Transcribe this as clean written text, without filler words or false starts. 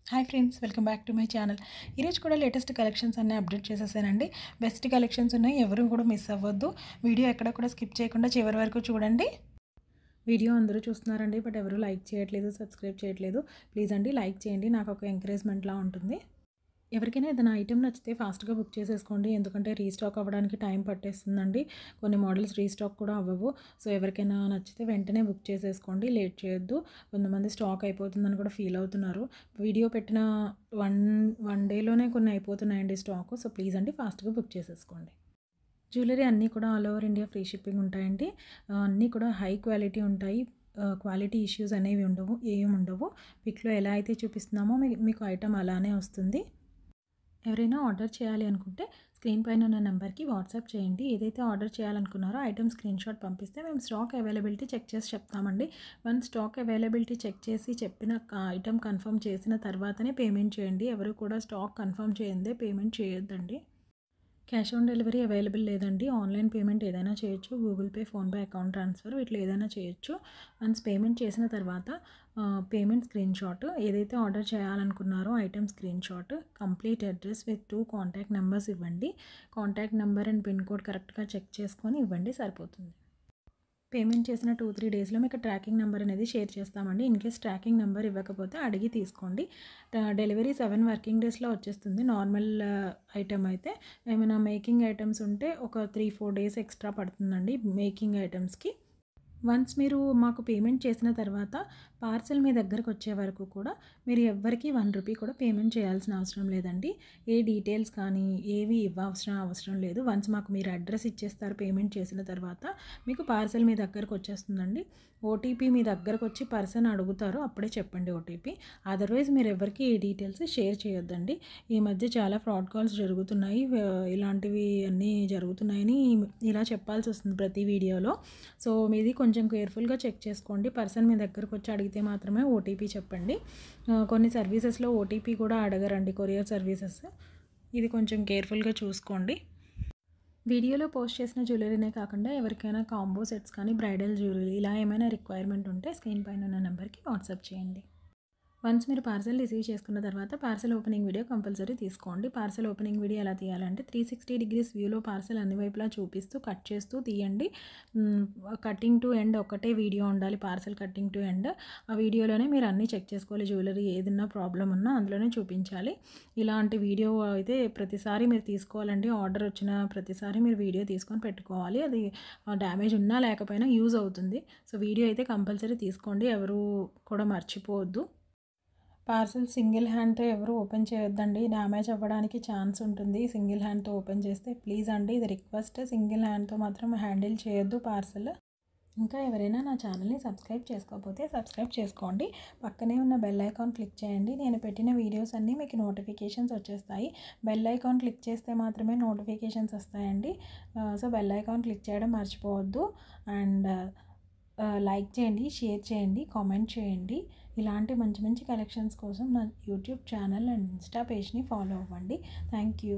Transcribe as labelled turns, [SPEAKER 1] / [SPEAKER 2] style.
[SPEAKER 1] Hi friends, welcome back to my channel. ఈరోజు కూడా latest collections అన్నీ అప్డేట్ చేసేసానండి. బెస్ట్ కలెక్షన్స్ ఉన్నాయి, ఎవరు కూడా మిస్ అవ్వద్దు. వీడియో ఎక్కడ కూడా స్కిప్ చేయకుండా చివరి వరకు చూడండి. వీడియో అందరూ చూస్తున్నారండి, బట్ ఎవరు లైక్ చేయట్లేదు, సబ్స్క్రైబ్ చేయట్లేదు. ప్లీజ్ అండి లైక్ చేయండి, నాకు ఒక ఎంకరేజ్మెంట్లా ఉంటుంది. ఎవరికైనా ఏదైనా ఐటెం నచ్చితే ఫాస్ట్గా బుక్ చేసేసుకోండి, ఎందుకంటే రీస్టాక్ అవ్వడానికి టైం పట్టేస్తుందండి. కొన్ని మోడల్స్ రీస్టాక్ కూడా అవ్వవు. సో ఎవరికైనా నచ్చితే వెంటనే బుక్ చేసేసుకోండి, లేట్ చేయొద్దు. కొంతమంది స్టాక్ అయిపోతుందని కూడా ఫీల్ అవుతున్నారు. వీడియో పెట్టిన వన్ వన్ డేలోనే కొన్ని అయిపోతున్నాయండి స్టాక్. సో ప్లీజ్ అండి ఫాస్ట్గా బుక్ చేసేసుకోండి. జ్యువెలరీ అన్నీ కూడా all over India free shipping ఉంటాయండి. అన్నీ కూడా హై క్వాలిటీ ఉంటాయి. క్వాలిటీ ఇష్యూస్ అనేవి ఉండవు, ఏమి ఉండవు. పిక్లో ఎలా అయితే చూపిస్తున్నామో మీకు ఐటమ్ అలానే వస్తుంది. ఎవరైనా ఆర్డర్ చేయాలి అనుకుంటే స్క్రీన్ పైన ఉన్న నెంబర్కి వాట్సాప్ చేయండి. ఏదైతే ఆర్డర్ చేయాలనుకున్నారో ఐటమ్ స్క్రీన్ షాట్ పంపిస్తే మేము స్టాక్ అవైలబిలిటీ చెక్ చేసి చెప్తామండి. వన్ స్టాక్ అవైలబిలిటీ చెక్ చేసి చెప్పిన ఐటమ్ కన్ఫర్మ్ చేసిన తర్వాతనే పేమెంట్ చేయండి. ఎవరు కూడా స్టాక్ కన్ఫర్మ్ చేయందే పేమెంట్ చేయొద్దండి. క్యాష్ ఆన్ డెలివరీ అవైలబుల్ లేదండి. ఆన్లైన్ పేమెంట్ ఏదైనా చేయొచ్చు, Google pay, PhonePe, account transfer వీటిలో ఏదైనా చేయొచ్చు. వన్స్ పేమెంట్ చేసిన తర్వాత పేమెంట్ స్క్రీన్ షాట్, ఏదైతే ఆర్డర్ చేయాలనుకున్నారో item screen shot, complete address with 2 contact numbers ఇవ్వండి. Contact number and pin code కరెక్ట్గా చెక్ చేసుకొని ఇవ్వండి, సరిపోతుంది. పేమెంట్ చేసిన 2-3 డేస్లో మీకు ట్రాకింగ్ నెంబర్ అనేది షేర్ చేస్తామండి. ఇన్ కేస్ ట్రాకింగ్ నెంబర్ ఇవ్వకపోతే అడిగి తీసుకోండి. డెలివరీ 7 వర్కింగ్ డేస్లో వచ్చేస్తుంది. నార్మల్ ఐటమ్ అయితే ఏమైనా మేకింగ్ ఐటమ్స్ ఉంటే ఒక 3-4 డేస్ ఎక్స్ట్రా పడుతుందండి మేకింగ్ ఐటమ్స్కి. వన్స్ మీరు మాకు పేమెంట్ చేసిన తర్వాత పార్సెల్ మీ దగ్గరకు వచ్చే వరకు కూడా మీరు ఎవ్వరికీ 1 రూపీ కూడా పేమెంట్ చేయాల్సిన అవసరం లేదండి. ఏ డీటెయిల్స్ కానీ ఏవి అవసరం లేదు. వన్స్ మాకు మీరు అడ్రస్ ఇచ్చేస్తారు పేమెంట్ చేసిన తర్వాత, మీకు పార్సెల్ మీ దగ్గరకు వచ్చేస్తుందండి. ఓటీపీ మీ దగ్గరకు వచ్చి పర్సన్ అడుగుతారు, అప్పుడే చెప్పండి ఓటీపీ. అదర్వైజ్ మీరు ఎవరికి ఈ డీటెయిల్స్ షేర్ చేయొద్దండి. ఈ మధ్య చాలా ఫ్రాడ్ కాల్స్ జరుగుతున్నాయి. ఇలాంటివి అన్నీ జరుగుతున్నాయని ఇలా చెప్పాల్సి వస్తుంది ప్రతి వీడియోలో. సో మీది కొంచెం కేర్ఫుల్గా చెక్ చేసుకోండి. పర్సన్ మీ దగ్గరకు వచ్చి అడిగితే మాత్రమే ఓటీపీ చెప్పండి. కొన్ని సర్వీసెస్లో ఓటీపీ కూడా అడగరండి, కొరియర్ సర్వీసెస్. ఇది కొంచెం కేర్ఫుల్గా చూసుకోండి. వీడియోలో పోస్ట్ చేసిన జ్యువెలరీనే కాకుండా ఎవరికైనా కాంబో సెట్స్ కానీ బ్రైడల్ జ్యువెలరీ ఇలా ఏమైనా రిక్వైర్మెంట్ ఉంటే స్క్రీన్ పైన ఉన్న నెంబర్కి వాట్సాప్ చేయండి. వన్స్ మీరు పార్సెల్ రిసీవ్ చేసుకున్న తర్వాత పార్సెల్ ఓపెనింగ్ వీడియో కంపల్సరీ తీసుకోండి. పార్సెల్ ఓపెనింగ్ వీడియో ఎలా తీయాలంటే 360 డిగ్రీస్ వ్యూలో పార్సెల్ అన్ని వైపులా చూపిస్తూ కట్ చేస్తూ తీయండి. కటింగ్ టు ఎండ్ ఒకటే వీడియో ఉండాలి, పార్సెల్ కటింగ్ టు ఎండ్. ఆ వీడియోలోనే మీరు అన్నీ చెక్ చేసుకోవాలి, జ్యువెలరీ ఏదైనా ప్రాబ్లం ఉన్నా అందులోనే చూపించాలి. ఇలాంటి వీడియో అయితే ప్రతిసారి మీరు తీసుకోవాలండి. ఆర్డర్ వచ్చిన ప్రతిసారి మీరు వీడియో తీసుకొని పెట్టుకోవాలి. అది డ్యామేజ్ ఉన్నా లేకపోయినా యూజ్ అవుతుంది. సో వీడియో అయితే కంపల్సరీ తీసుకోండి, ఎవరు కూడా మర్చిపోవద్దు. పార్సెల్ సింగిల్ హ్యాండ్తో ఎవరు ఓపెన్ చేయొద్దండి, డ్యామేజ్ అవ్వడానికి ఛాన్స్ ఉంటుంది సింగిల్ హ్యాండ్తో ఓపెన్ చేస్తే. ప్లీజ్ అండి, ఇది రిక్వెస్ట్. సింగిల్ హ్యాండ్తో మాత్రం హ్యాండిల్ చేయొద్దు పార్సెల్. ఇంకా ఎవరైనా నా ఛానల్ని సబ్స్క్రైబ్ చేసుకోకపోతే సబ్స్క్రైబ్ చేసుకోండి. పక్కనే ఉన్న బెల్ ఐకాన్ క్లిక్ చేయండి. నేను పెట్టిన వీడియోస్ అన్నీ మీకు నోటిఫికేషన్స్ వచ్చేస్తాయి. బెల్ ఐకాన్ క్లిక్ చేస్తే మాత్రమే నోటిఫికేషన్స్ వస్తాయండి. సో బెల్ ఐకాన్ క్లిక్ చేయడం మర్చిపోవద్దు. అండ్ లైక్ చేయండి, షేర్ చేయండి, కామెంట్ చేయండి. ఇలాంటి మంచి మంచి కలెక్షన్స్ కోసం నా యూట్యూబ్ ఛానల్ అండ్ ఇన్స్టా పేజ్ని ఫాలో అవ్వండి. Thank you.